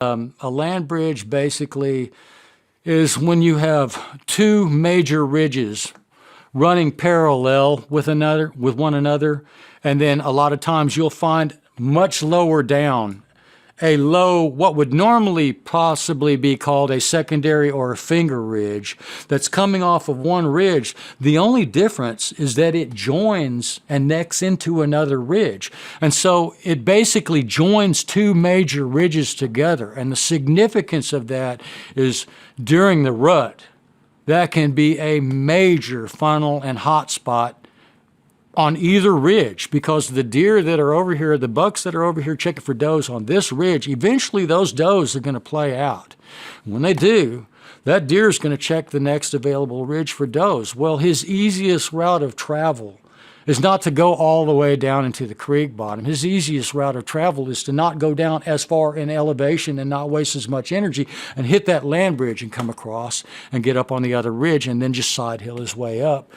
A land bridge basically is when you have two major ridges running parallel with one another, and then a lot of times you'll find much lower down a low, what would normally possibly be called a secondary or a finger ridge that's coming off of one ridge. The only difference is that it joins and necks into another ridge. And so it basically joins two major ridges together. And the significance of that is during the rut, that can be a major funnel and hotspot on either ridge, because the deer that are over here, the bucks that are over here checking for does on this ridge, eventually those does are going to play out. When they do, that deer is going to check the next available ridge for does. Well, his easiest route of travel is not to go all the way down into the creek bottom. His easiest route of travel is to not go down as far in elevation and not waste as much energy and hit that land bridge and come across and get up on the other ridge and then just side hill his way up,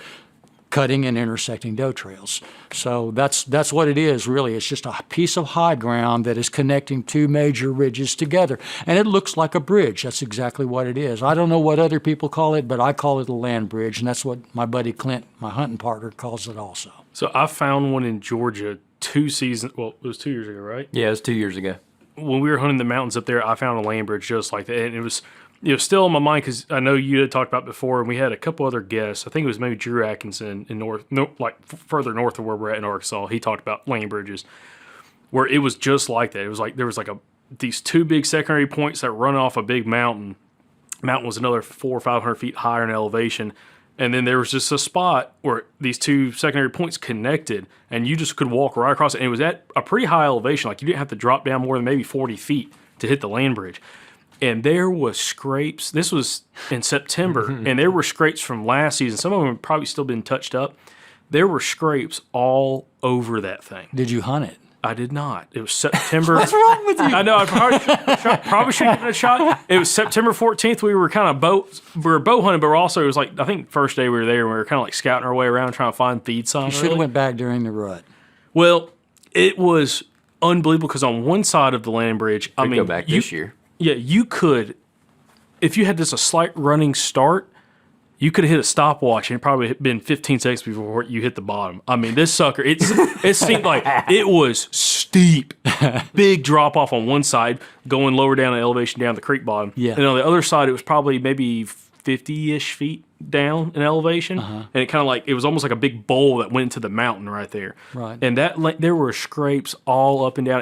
cutting and intersecting doe trails. So that's what it is, really. It's just a piece of high ground that is connecting two major ridges together. And it looks like a bridge. That's exactly what it is. I don't know what other people call it, but I call it a land bridge, and that's what my buddy Clint, my hunting partner, calls it also. So I found one in Georgia 2 seasons, well, it was 2 years ago, right? Yeah, it was 2 years ago. When we were hunting the mountains up there, I found a land bridge just like that. And it was still in my mind because I know you had talked about before, and we had a couple other guests. I think it was maybe Drew Atkinson in further north of where we're at in Arkansas. He talked about land bridges where it was just like that. It was like there was like these two big secondary points that run off a big mountain. Mountain was another 400 or 500 feet higher in elevation. And then there was just a spot where these two secondary points connected, and you just could walk right across it. And it was at a pretty high elevation. Like, you didn't have to drop down more than maybe 40 feet to hit the land bridge. And there was scrapes. This was in September, and there were scrapes from last season. Some of them have probably still been touched up. There were scrapes all over that thing. Did you hunt it? I did not. It was September. What's wrong with you? I know. I probably should have given it a shot. It was September 14th. We were kind of bow hunting, but we're also, it was like, I think first day we were there, and we were kind of like scouting our way around trying to find feed sign. You should have went back during the rut. Well, it was unbelievable because on one side of the land bridge, I mean, go back this year. Yeah, you could, if you had just a slight running start, you could have hit a stopwatch and it probably been 15 seconds before you hit the bottom. I mean, this sucker, it seemed like it was steep, big drop off on one side, going lower down the elevation down the creek bottom. Yeah. And on the other side, it was probably maybe 50-ish feet down in elevation. And it kind of like, it was almost like a big bowl that went into the mountain right there. Right. And there were scrapes all up and down.